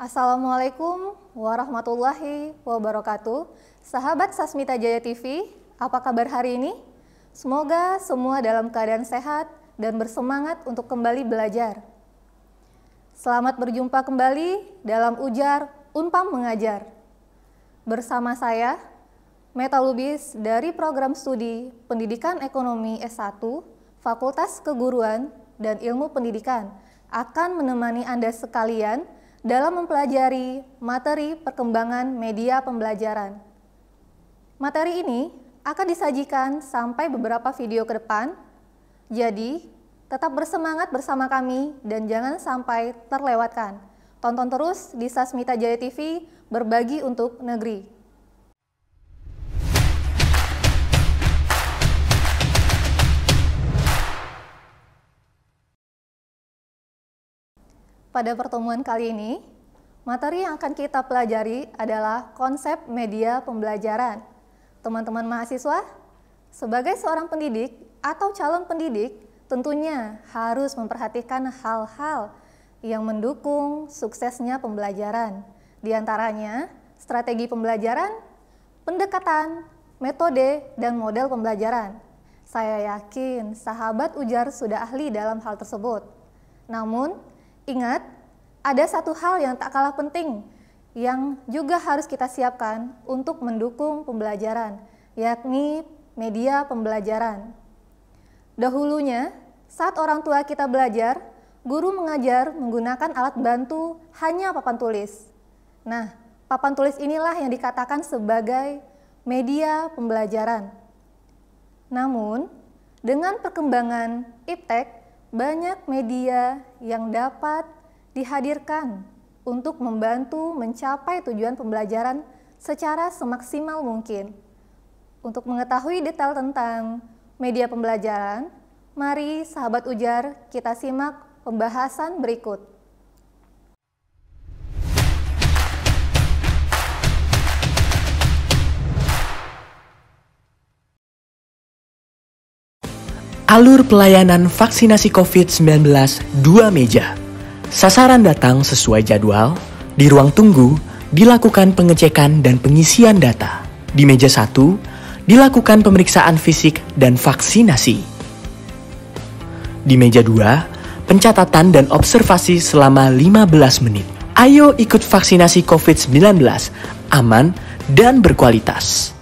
Assalamualaikum warahmatullahi wabarakatuh. Sahabat Sasmita Jaya TV, apa kabar hari ini? Semoga semua dalam keadaan sehat dan bersemangat untuk kembali belajar. Selamat berjumpa kembali dalam ujar Unpam Mengajar. Bersama saya, Meta Lubis dari Program Studi Pendidikan Ekonomi S1, Fakultas Keguruan dan Ilmu Pendidikan akan menemani Anda sekalian dalam mempelajari materi perkembangan media pembelajaran. Materi ini akan disajikan sampai beberapa video ke depan, jadi tetap bersemangat bersama kami dan jangan sampai terlewatkan. Tonton terus di Sasmita Jaya TV, berbagi untuk negeri. Pada pertemuan kali ini, materi yang akan kita pelajari adalah konsep media pembelajaran. Teman-teman mahasiswa, sebagai seorang pendidik atau calon pendidik, tentunya harus memperhatikan hal-hal yang mendukung suksesnya pembelajaran. Di antaranya, strategi pembelajaran, pendekatan, metode, dan model pembelajaran. Saya yakin sahabat ujar sudah ahli dalam hal tersebut. Namun, ingat, ada satu hal yang tak kalah penting yang juga harus kita siapkan untuk mendukung pembelajaran, yakni media pembelajaran. Dahulunya, saat orang tua kita belajar, guru mengajar menggunakan alat bantu hanya papan tulis. Nah, papan tulis inilah yang dikatakan sebagai media pembelajaran. Namun, dengan perkembangan iptek, banyak media yang dapat dihadirkan untuk membantu mencapai tujuan pembelajaran secara semaksimal mungkin. Untuk mengetahui detail tentang media pembelajaran, mari sahabat ujar kita simak pembahasan berikut. Alur pelayanan vaksinasi COVID-19 2 meja. Sasaran datang sesuai jadwal, di ruang tunggu dilakukan pengecekan dan pengisian data. Di meja 1 dilakukan pemeriksaan fisik dan vaksinasi. Di meja 2, pencatatan dan observasi selama 15 menit. Ayo ikut vaksinasi COVID-19, aman dan berkualitas.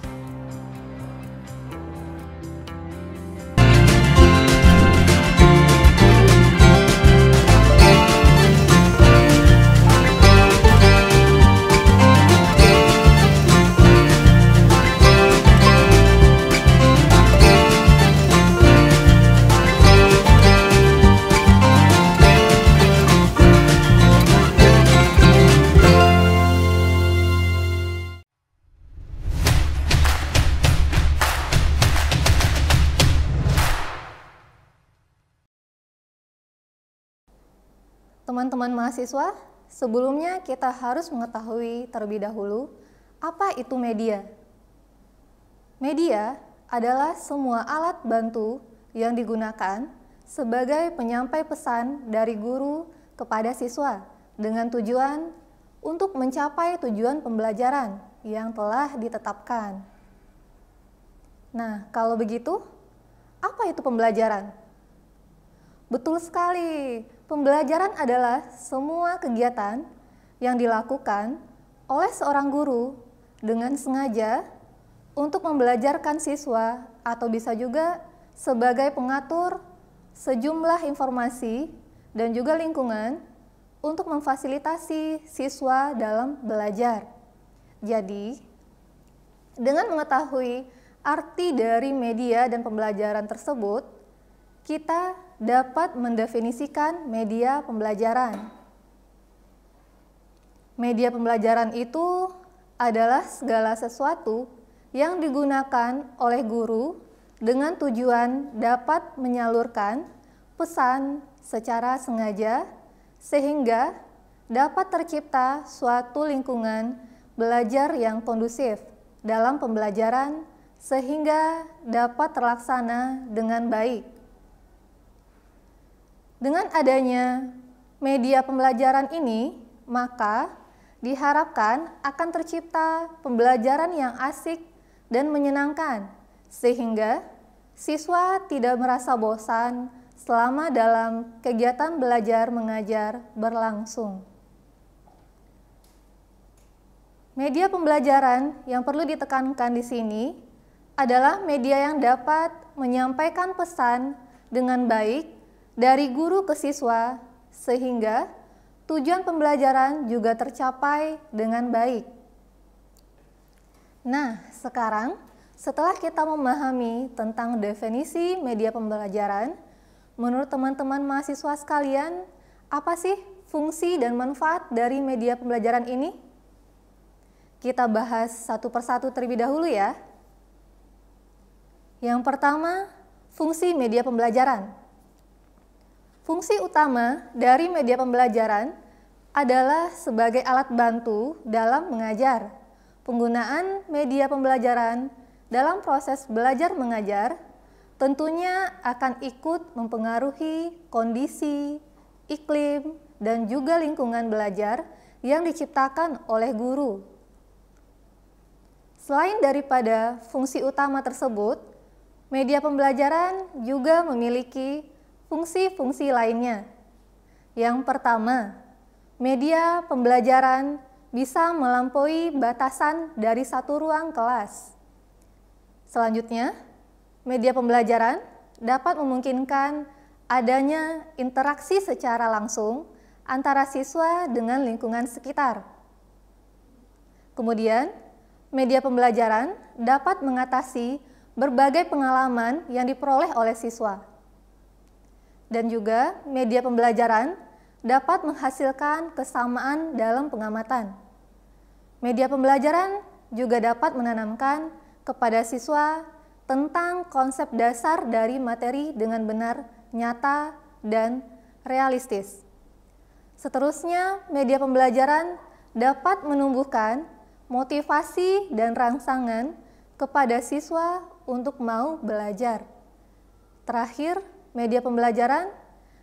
Teman-teman mahasiswa, sebelumnya kita harus mengetahui terlebih dahulu apa itu media. Media adalah semua alat bantu yang digunakan sebagai penyampai pesan dari guru kepada siswa dengan tujuan untuk mencapai tujuan pembelajaran yang telah ditetapkan. Nah, kalau begitu, apa itu pembelajaran? Betul sekali, pembelajaran adalah semua kegiatan yang dilakukan oleh seorang guru dengan sengaja untuk membelajarkan siswa atau bisa juga sebagai pengatur sejumlah informasi dan juga lingkungan untuk memfasilitasi siswa dalam belajar. Jadi, dengan mengetahui arti dari media dan pembelajaran tersebut, kita dapat mendefinisikan media pembelajaran. Media pembelajaran itu adalah segala sesuatu yang digunakan oleh guru dengan tujuan dapat menyalurkan pesan secara sengaja sehingga dapat tercipta suatu lingkungan belajar yang kondusif dalam pembelajaran sehingga dapat terlaksana dengan baik. Dengan adanya media pembelajaran ini, maka Diharapkan akan tercipta pembelajaran yang asik dan menyenangkan, sehingga siswa tidak merasa bosan selama dalam kegiatan belajar mengajar berlangsung. Media pembelajaran yang perlu ditekankan di sini adalah media yang dapat menyampaikan pesan dengan baik dari guru ke siswa, sehingga tujuan pembelajaran juga tercapai dengan baik. Nah, sekarang setelah kita memahami tentang definisi media pembelajaran, menurut teman-teman mahasiswa sekalian, apa sih fungsi dan manfaat dari media pembelajaran ini? Kita bahas satu persatu terlebih dahulu ya. Yang pertama, fungsi media pembelajaran. Fungsi utama dari media pembelajaran adalah sebagai alat bantu dalam mengajar. Penggunaan media pembelajaran dalam proses belajar mengajar tentunya akan ikut mempengaruhi kondisi, iklim, dan juga lingkungan belajar yang diciptakan oleh guru. Selain daripada fungsi utama tersebut, media pembelajaran juga memiliki fungsi-fungsi lainnya. Yang pertama, media pembelajaran bisa melampaui batasan dari satu ruang kelas. Selanjutnya, media pembelajaran dapat memungkinkan adanya interaksi secara langsung antara siswa dengan lingkungan sekitar. Kemudian, media pembelajaran dapat mengatasi berbagai pengalaman yang diperoleh oleh siswa. Dan juga media pembelajaran dapat menghasilkan kesamaan dalam pengamatan. Media pembelajaran juga dapat menanamkan kepada siswa tentang konsep dasar dari materi dengan benar, nyata, dan realistis. Seterusnya, media pembelajaran dapat menumbuhkan motivasi dan rangsangan kepada siswa untuk mau belajar. Terakhir, media pembelajaran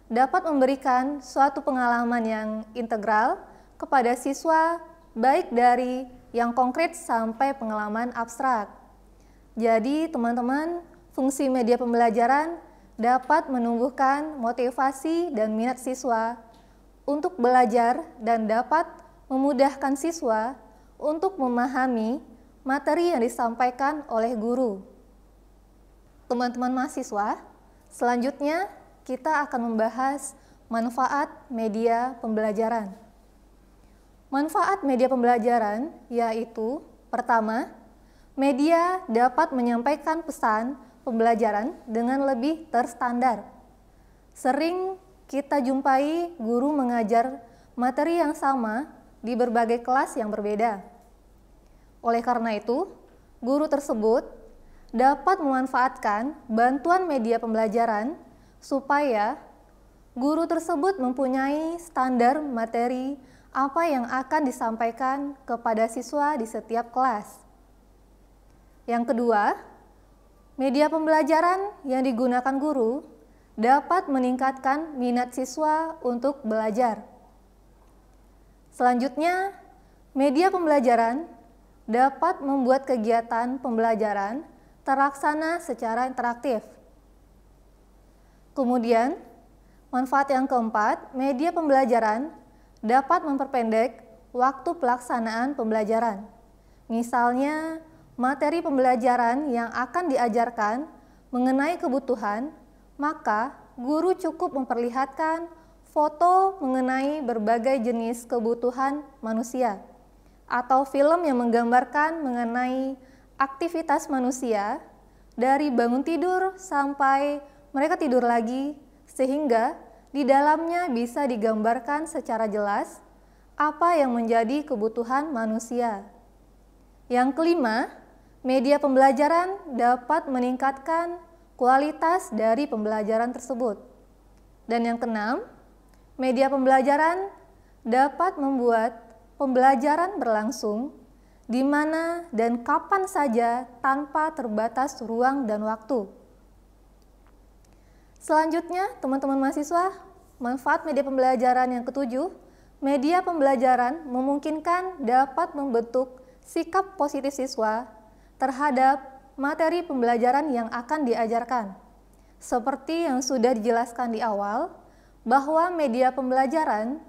dapat memberikan suatu pengalaman yang integral kepada siswa, baik dari yang konkret sampai pengalaman abstrak. Jadi, teman-teman, fungsi media pembelajaran dapat menumbuhkan motivasi dan minat siswa untuk belajar dan dapat memudahkan siswa untuk memahami materi yang disampaikan oleh guru. Teman-teman mahasiswa, selanjutnya, kita akan membahas manfaat media pembelajaran. Manfaat media pembelajaran yaitu, pertama, media dapat menyampaikan pesan pembelajaran dengan lebih terstandar. Sering kita jumpai guru mengajar materi yang sama di berbagai kelas yang berbeda. Oleh karena itu, guru tersebut dapat memanfaatkan bantuan media pembelajaran supaya guru tersebut mempunyai standar materi apa yang akan disampaikan kepada siswa di setiap kelas. Yang kedua, media pembelajaran yang digunakan guru dapat meningkatkan minat siswa untuk belajar. Selanjutnya, media pembelajaran dapat membuat kegiatan pembelajaran terlaksana secara interaktif. Kemudian, manfaat yang keempat, media pembelajaran dapat memperpendek waktu pelaksanaan pembelajaran. Misalnya, materi pembelajaran yang akan diajarkan mengenai kebutuhan, maka guru cukup memperlihatkan foto mengenai berbagai jenis kebutuhan manusia, atau film yang menggambarkan mengenai aktivitas manusia dari bangun tidur sampai mereka tidur lagi, sehingga di dalamnya bisa digambarkan secara jelas apa yang menjadi kebutuhan manusia. Yang kelima, media pembelajaran dapat meningkatkan kualitas dari pembelajaran tersebut. Dan yang keenam, media pembelajaran dapat membuat pembelajaran berlangsung di mana dan kapan saja tanpa terbatas ruang dan waktu. Selanjutnya, teman-teman mahasiswa, manfaat media pembelajaran yang ketujuh, media pembelajaran memungkinkan dapat membentuk sikap positif siswa terhadap materi pembelajaran yang akan diajarkan. Seperti yang sudah dijelaskan di awal, bahwa media pembelajaran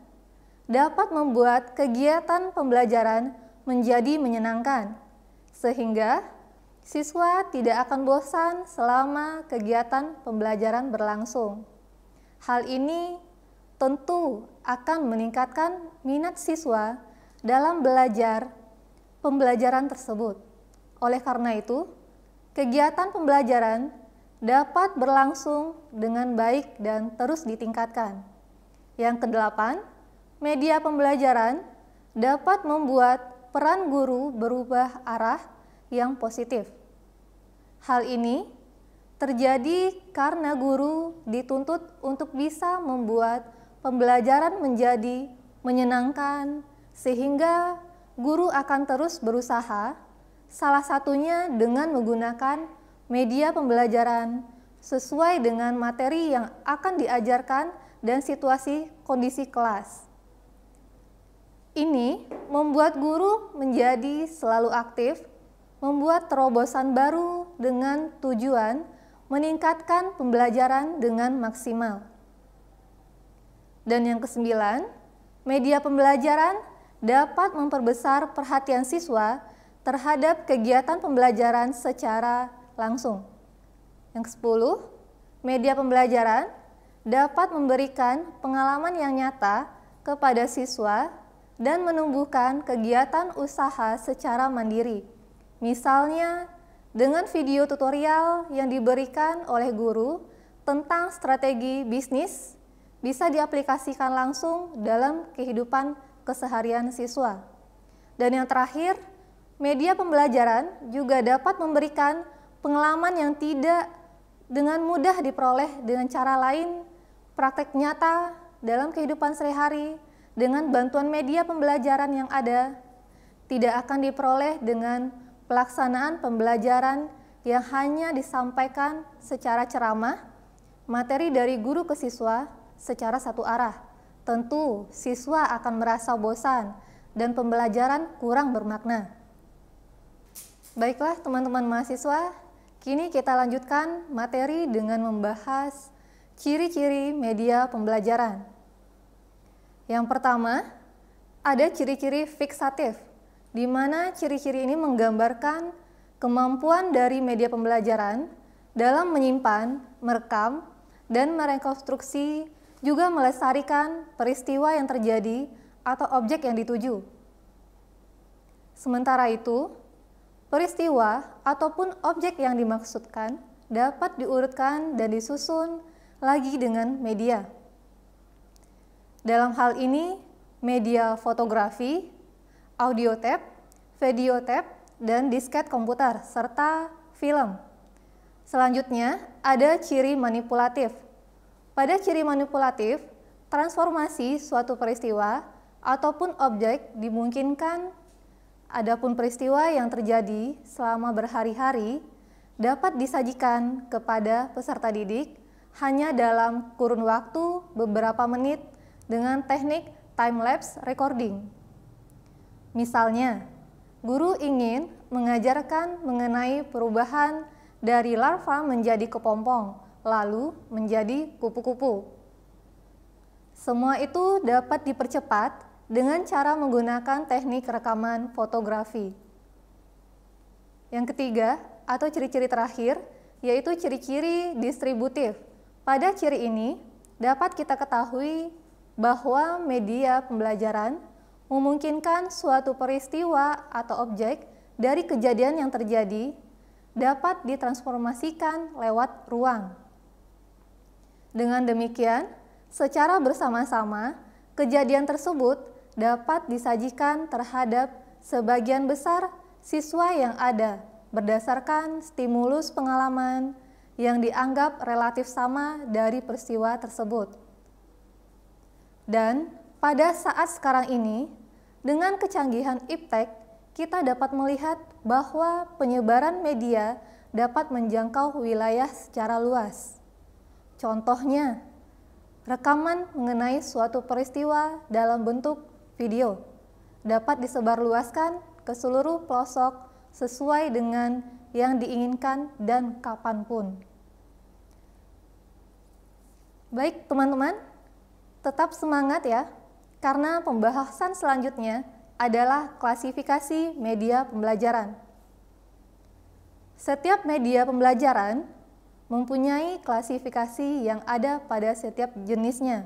dapat membuat kegiatan pembelajaran menjadi menyenangkan, sehingga siswa tidak akan bosan selama kegiatan pembelajaran berlangsung. Hal ini tentu akan meningkatkan minat siswa dalam belajar pembelajaran tersebut. Oleh karena itu, kegiatan pembelajaran dapat berlangsung dengan baik dan terus ditingkatkan. Yang kedelapan, media pembelajaran dapat membuat peran guru berubah arah yang positif. Hal ini terjadi karena guru dituntut untuk bisa membuat pembelajaran menjadi menyenangkan, sehingga guru akan terus berusaha, salah satunya dengan menggunakan media pembelajaran sesuai dengan materi yang akan diajarkan dan situasi kondisi kelas. Ini membuat guru menjadi selalu aktif, membuat terobosan baru dengan tujuan meningkatkan pembelajaran dengan maksimal. Dan yang kesembilan, media pembelajaran dapat memperbesar perhatian siswa terhadap kegiatan pembelajaran secara langsung. Yang ke-10, media pembelajaran dapat memberikan pengalaman yang nyata kepada siswa dan menumbuhkan kegiatan usaha secara mandiri. Misalnya, dengan video tutorial yang diberikan oleh guru tentang strategi bisnis bisa diaplikasikan langsung dalam kehidupan keseharian siswa. Dan yang terakhir, media pembelajaran juga dapat memberikan pengalaman yang tidak dengan mudah diperoleh dengan cara lain, praktek nyata dalam kehidupan sehari-hari dengan bantuan media pembelajaran yang ada, tidak akan diperoleh dengan pelaksanaan pembelajaran yang hanya disampaikan secara ceramah, materi dari guru ke siswa secara satu arah. Tentu siswa akan merasa bosan dan pembelajaran kurang bermakna. Baiklah teman-teman mahasiswa, kini kita lanjutkan materi dengan membahas ciri-ciri media pembelajaran. Yang pertama, ada ciri-ciri fiksatif, di mana ciri-ciri ini menggambarkan kemampuan dari media pembelajaran dalam menyimpan, merekam, dan merekonstruksi, juga melestarikan peristiwa yang terjadi atau objek yang dituju. Sementara itu, peristiwa ataupun objek yang dimaksudkan dapat diurutkan dan disusun lagi dengan media. Dalam hal ini, media fotografi, audio tape, video tape, dan disket komputer, serta film. Selanjutnya, ada ciri manipulatif. Pada ciri manipulatif, transformasi suatu peristiwa ataupun objek dimungkinkan. Adapun peristiwa yang terjadi selama berhari-hari dapat disajikan kepada peserta didik hanya dalam kurun waktu beberapa menit dengan teknik time-lapse recording. Misalnya, guru ingin mengajarkan mengenai perubahan dari larva menjadi kepompong, lalu menjadi kupu-kupu. Semua itu dapat dipercepat dengan cara menggunakan teknik rekaman fotografi. Yang ketiga, atau ciri-ciri terakhir, yaitu ciri-ciri distributif. Pada ciri ini, dapat kita ketahui bahwa media pembelajaran memungkinkan suatu peristiwa atau objek dari kejadian yang terjadi dapat ditransformasikan lewat ruang. Dengan demikian, secara bersama-sama, kejadian tersebut dapat disajikan terhadap sebagian besar siswa yang ada berdasarkan stimulus pengalaman yang dianggap relatif sama dari peristiwa tersebut. Dan pada saat sekarang ini, dengan kecanggihan iptek, kita dapat melihat bahwa penyebaran media dapat menjangkau wilayah secara luas. Contohnya, rekaman mengenai suatu peristiwa dalam bentuk video dapat disebarluaskan ke seluruh pelosok sesuai dengan yang diinginkan dan kapanpun. Baik teman-teman, tetap semangat ya, karena pembahasan selanjutnya adalah klasifikasi media pembelajaran. Setiap media pembelajaran mempunyai klasifikasi yang ada pada setiap jenisnya,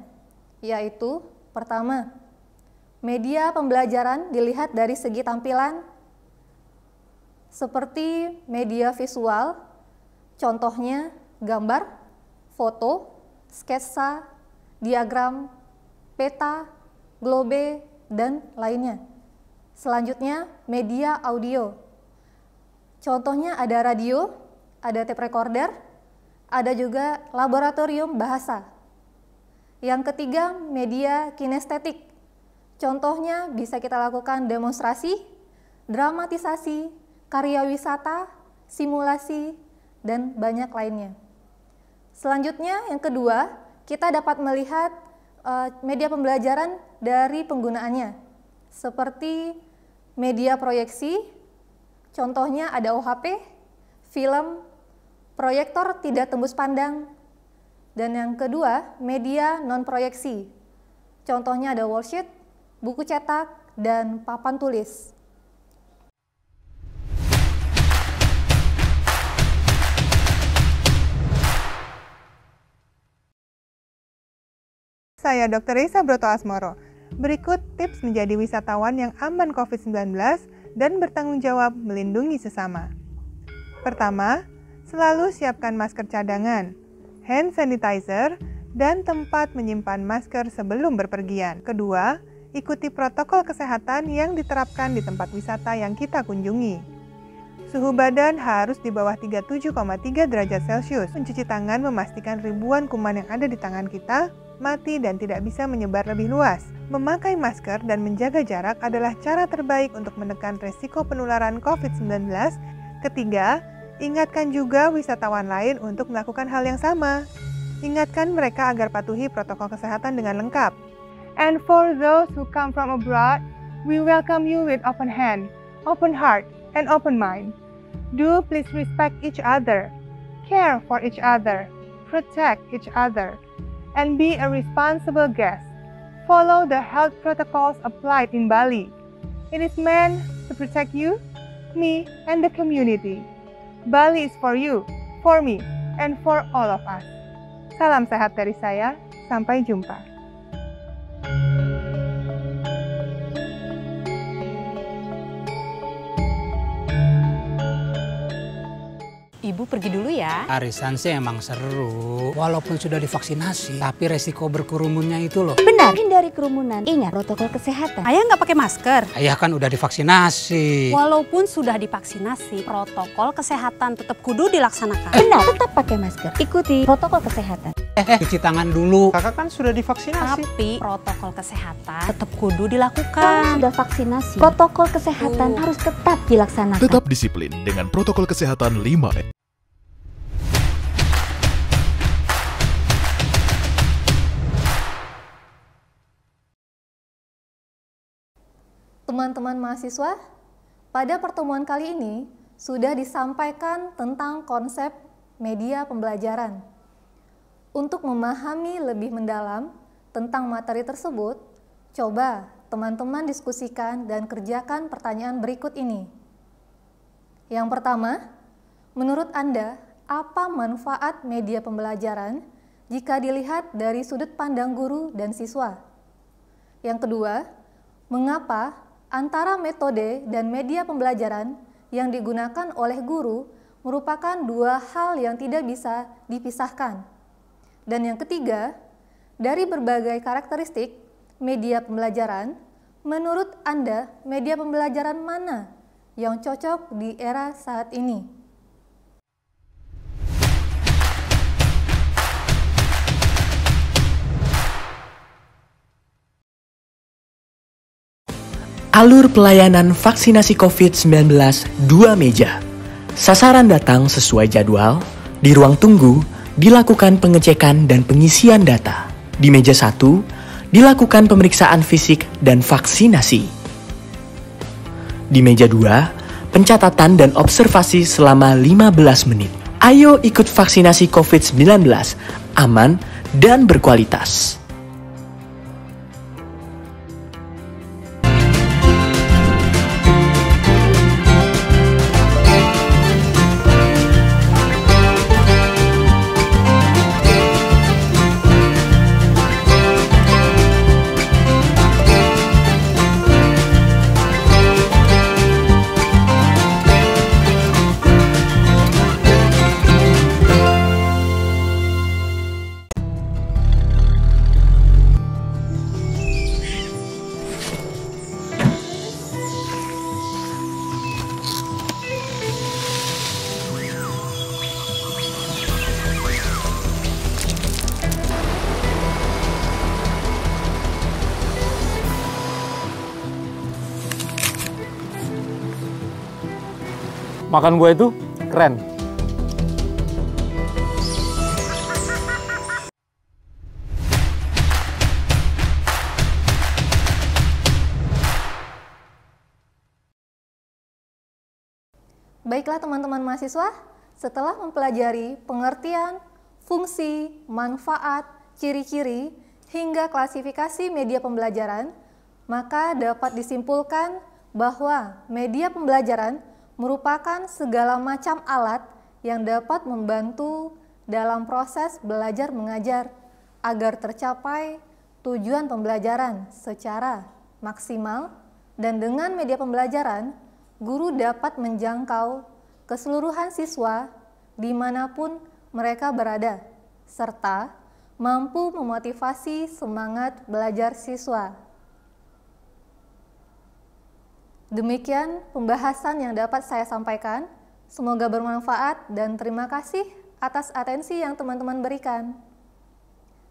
yaitu pertama, media pembelajaran dilihat dari segi tampilan seperti media visual, contohnya gambar, foto, sketsa, diagram, peta, globe, dan lainnya. Selanjutnya, media audio. Contohnya ada radio, ada tape recorder, ada juga laboratorium bahasa. Yang ketiga, media kinestetik. Contohnya bisa kita lakukan demonstrasi, dramatisasi, karya wisata, simulasi, dan banyak lainnya. Selanjutnya, yang kedua, kita dapat melihat media pembelajaran dari penggunaannya, seperti media proyeksi, contohnya ada OHP, film, proyektor tidak tembus pandang, dan yang kedua, media non-proyeksi, contohnya ada wallsheet, buku cetak, dan papan tulis. Saya Dr. Risa Broto Asmoro. Berikut tips menjadi wisatawan yang aman COVID-19 dan bertanggung jawab melindungi sesama. Pertama, selalu siapkan masker cadangan, hand sanitizer, dan tempat menyimpan masker sebelum berpergian. Kedua, ikuti protokol kesehatan yang diterapkan di tempat wisata yang kita kunjungi. Suhu badan harus di bawah 37,3 derajat Celcius. Mencuci tangan memastikan ribuan kuman yang ada di tangan kita mati dan tidak bisa menyebar lebih luas. Memakai masker dan menjaga jarak adalah cara terbaik untuk menekan resiko penularan COVID-19. Ketiga, ingatkan juga wisatawan lain untuk melakukan hal yang sama. Ingatkan mereka agar patuhi protokol kesehatan dengan lengkap. And for those who come from abroad, we welcome you with open hand, open heart, and open mind. Do please respect each other, care for each other, protect each other, and be a responsible guest. Follow the health protocols applied in Bali. It is meant to protect you, me, and the community. Bali is for you, for me, and for all of us. Salam sehat dari saya, sampai jumpa. Ibu pergi dulu ya. Arisan sih emang seru, walaupun sudah divaksinasi, tapi resiko berkerumunnya itu loh. Benar, hindari kerumunan. Ingat protokol kesehatan. Ayah nggak pakai masker. Ayah kan udah divaksinasi. Walaupun sudah divaksinasi, protokol kesehatan tetap kudu dilaksanakan. Benar, tetap pakai masker. Ikuti protokol kesehatan. Cuci tangan dulu. Kakak kan sudah divaksinasi. Tapi protokol kesehatan tetap kudu dilakukan. Sudah vaksinasi, protokol kesehatan harus tetap dilaksanakan. Tetap disiplin dengan protokol kesehatan 5M. Teman-teman mahasiswa, pada pertemuan kali ini sudah disampaikan tentang konsep media pembelajaran. Untuk memahami lebih mendalam tentang materi tersebut, coba teman-teman diskusikan dan kerjakan pertanyaan berikut ini. Yang pertama, menurut Anda, apa manfaat media pembelajaran jika dilihat dari sudut pandang guru dan siswa? Yang kedua, mengapa antara metode dan media pembelajaran yang digunakan oleh guru merupakan dua hal yang tidak bisa dipisahkan? Dan yang ketiga, dari berbagai karakteristik media pembelajaran, menurut Anda media pembelajaran mana yang cocok di era saat ini? Alur pelayanan vaksinasi COVID-19 2 meja. Sasaran datang sesuai jadwal, di ruang tunggu dilakukan pengecekan dan pengisian data. Di meja 1, dilakukan pemeriksaan fisik dan vaksinasi. Di meja 2, pencatatan dan observasi selama 15 menit. Ayo ikut vaksinasi COVID-19, aman dan berkualitas. Makan buah itu keren. Baiklah teman-teman mahasiswa, setelah mempelajari pengertian, fungsi, manfaat, ciri-ciri, hingga klasifikasi media pembelajaran, maka dapat disimpulkan bahwa media pembelajaran merupakan segala macam alat yang dapat membantu dalam proses belajar mengajar agar tercapai tujuan pembelajaran secara maksimal, dan dengan media pembelajaran, guru dapat menjangkau keseluruhan siswa dimanapun mereka berada, serta mampu memotivasi semangat belajar siswa. Demikian pembahasan yang dapat saya sampaikan. Semoga bermanfaat dan terima kasih atas atensi yang teman-teman berikan.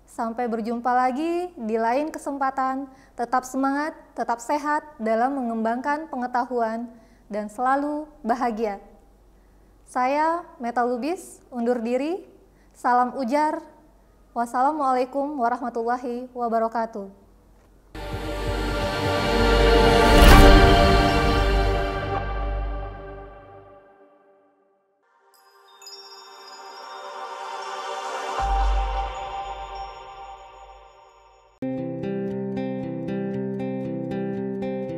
Sampai berjumpa lagi di lain kesempatan. Tetap semangat, tetap sehat dalam mengembangkan pengetahuan dan selalu bahagia. Saya Meta Lubis, undur diri. Salam ujar. Wassalamualaikum warahmatullahi wabarakatuh.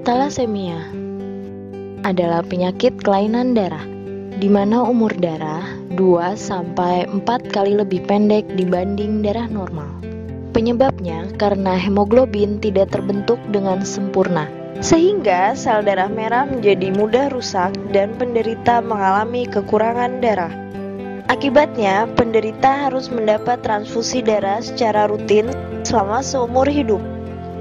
Thalassemia adalah penyakit kelainan darah, di mana umur darah 2-4 kali lebih pendek dibanding darah normal. Penyebabnya karena hemoglobin tidak terbentuk dengan sempurna, sehingga sel darah merah menjadi mudah rusak dan penderita mengalami kekurangan darah. Akibatnya, penderita harus mendapat transfusi darah secara rutin selama seumur hidup.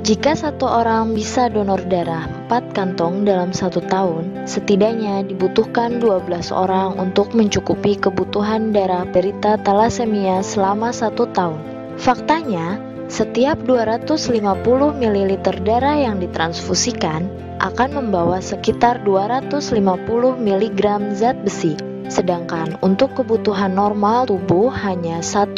Jika satu orang bisa donor darah 4 kantong dalam 1 tahun, setidaknya dibutuhkan 12 orang untuk mencukupi kebutuhan darah penderita thalassemia selama 1 tahun. Faktanya, setiap 250 ml darah yang ditransfusikan akan membawa sekitar 250 mg zat besi, sedangkan untuk kebutuhan normal tubuh hanya 1-2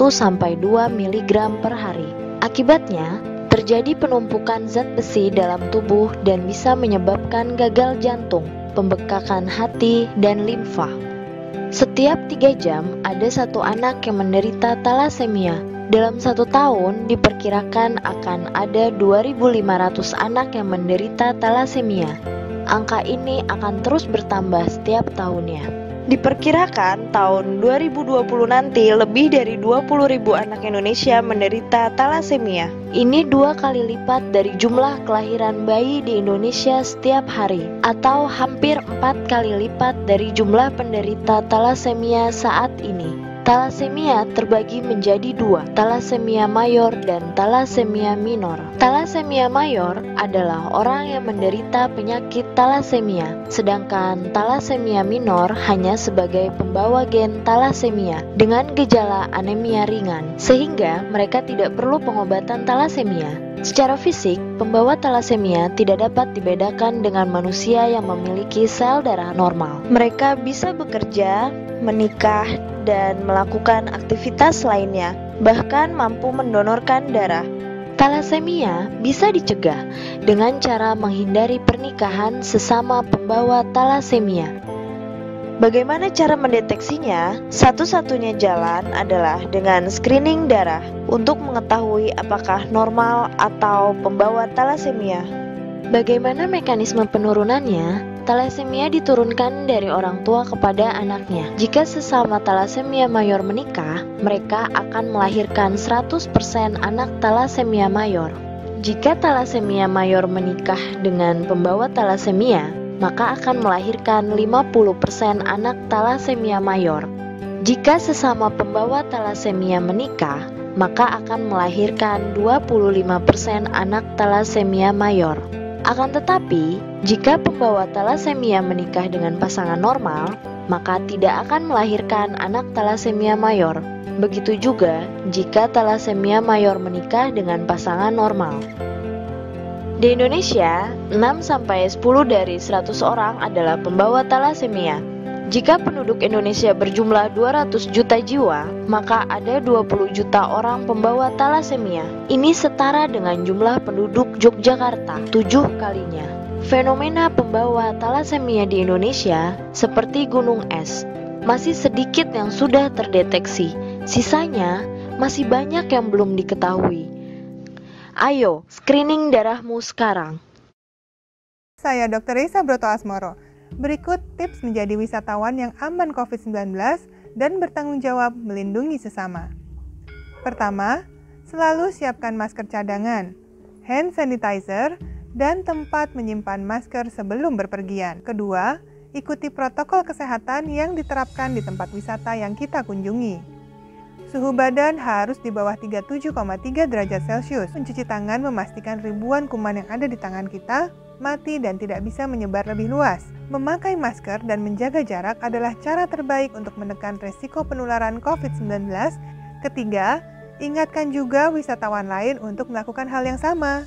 mg per hari. Akibatnya, terjadi penumpukan zat besi dalam tubuh dan bisa menyebabkan gagal jantung, pembekakan hati, dan limfa. Setiap 3 jam ada 1 anak yang menderita thalassemia. Dalam 1 tahun diperkirakan akan ada 2.500 anak yang menderita thalassemia. Angka ini akan terus bertambah setiap tahunnya. Diperkirakan tahun 2020 nanti lebih dari 20.000 anak Indonesia menderita thalassemia. Ini 2 kali lipat dari jumlah kelahiran bayi di Indonesia setiap hari, atau hampir 4 kali lipat dari jumlah penderita thalassemia saat ini. Thalassemia terbagi menjadi 2, thalassemia mayor dan thalassemia minor. Thalassemia mayor adalah orang yang menderita penyakit thalassemia, sedangkan thalassemia minor hanya sebagai pembawa gen thalassemia dengan gejala anemia ringan, sehingga mereka tidak perlu pengobatan thalassemia. Secara fisik, pembawa thalassemia tidak dapat dibedakan dengan manusia yang memiliki sel darah normal. Mereka bisa bekerja, menikah, dan melakukan aktivitas lainnya, bahkan mampu mendonorkan darah. Talasemia bisa dicegah dengan cara menghindari pernikahan sesama pembawa talasemia. Bagaimana cara mendeteksinya? Satu-satunya jalan adalah dengan screening darah untuk mengetahui apakah normal atau pembawa talasemia. Bagaimana mekanisme penurunannya? Talasemia diturunkan dari orang tua kepada anaknya. Jika sesama talasemia mayor menikah, mereka akan melahirkan 100% anak talasemia mayor. Jika talasemia mayor menikah dengan pembawa talasemia, maka akan melahirkan 50% anak talasemia mayor. Jika sesama pembawa talasemia menikah, maka akan melahirkan 25% anak talasemia mayor. Akan tetapi, jika pembawa talasemia menikah dengan pasangan normal, maka tidak akan melahirkan anak talasemia mayor. Begitu juga jika talasemia mayor menikah dengan pasangan normal. Di Indonesia, 6-10 dari 100 orang adalah pembawa talasemia. Jika penduduk Indonesia berjumlah 200 juta jiwa, maka ada 20 juta orang pembawa talasemia. Ini setara dengan jumlah penduduk Yogyakarta 7 kalinya. Fenomena pembawa talasemia di Indonesia seperti gunung es. Masih sedikit yang sudah terdeteksi, sisanya masih banyak yang belum diketahui. Ayo, screening darahmu sekarang. Saya Dr. Risa Broto Asmoro. Berikut tips menjadi wisatawan yang aman COVID-19 dan bertanggung jawab melindungi sesama. Pertama, selalu siapkan masker cadangan, hand sanitizer, dan tempat menyimpan masker sebelum berpergian. Kedua, ikuti protokol kesehatan yang diterapkan di tempat wisata yang kita kunjungi. Suhu badan harus di bawah 37,3 derajat Celcius. Mencuci tangan memastikan ribuan kuman yang ada di tangan kita mati dan tidak bisa menyebar lebih luas. Memakai masker dan menjaga jarak adalah cara terbaik untuk menekan resiko penularan COVID-19. Ketiga, ingatkan juga wisatawan lain untuk melakukan hal yang sama.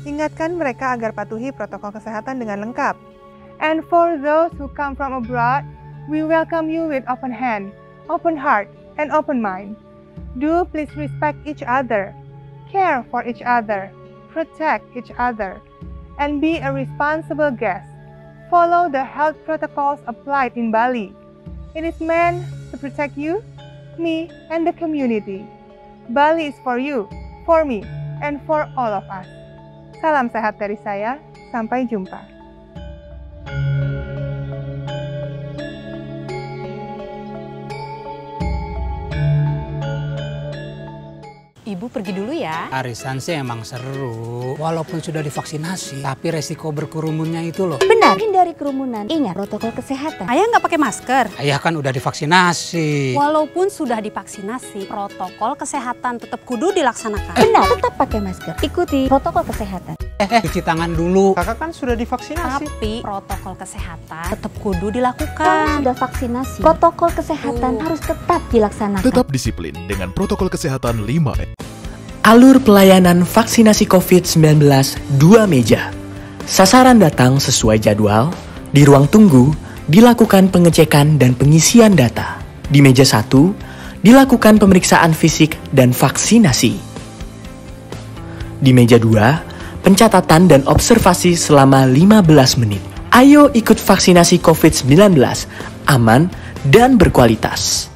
Ingatkan mereka agar patuhi protokol kesehatan dengan lengkap. And for those who come from abroad, we welcome you with open hand, open heart, and open mind. Do please respect each other, care for each other, protect each other, and be a responsible guest. Follow the health protocols applied in Bali. It is meant to protect you, me, and the community. Bali is for you, for me, and for all of us. Salam sehat dari saya, sampai jumpa. Ibu pergi dulu ya. Arisan sih emang seru. Walaupun sudah divaksinasi, tapi resiko berkerumunnya itu loh. Benar, hindari kerumunan. Ingat protokol kesehatan. Ayah nggak pakai masker. Ayah kan udah divaksinasi. Walaupun sudah divaksinasi, protokol kesehatan tetap kudu dilaksanakan. Benar, tetap pakai masker. Ikuti protokol kesehatan. Cuci tangan dulu. Kakak kan sudah divaksinasi. Tapi protokol kesehatan tetap kudu Kalau dilakukan. sudah vaksinasi, protokol kesehatan harus tetap dilaksanakan. Tetap disiplin dengan protokol kesehatan 5M. Alur pelayanan vaksinasi COVID-19 2 meja. Sasaran datang sesuai jadwal, di ruang tunggu dilakukan pengecekan dan pengisian data. Di meja 1 dilakukan pemeriksaan fisik dan vaksinasi. Di meja 2 pencatatan dan observasi selama 15 menit. Ayo ikut vaksinasi COVID-19, aman dan berkualitas.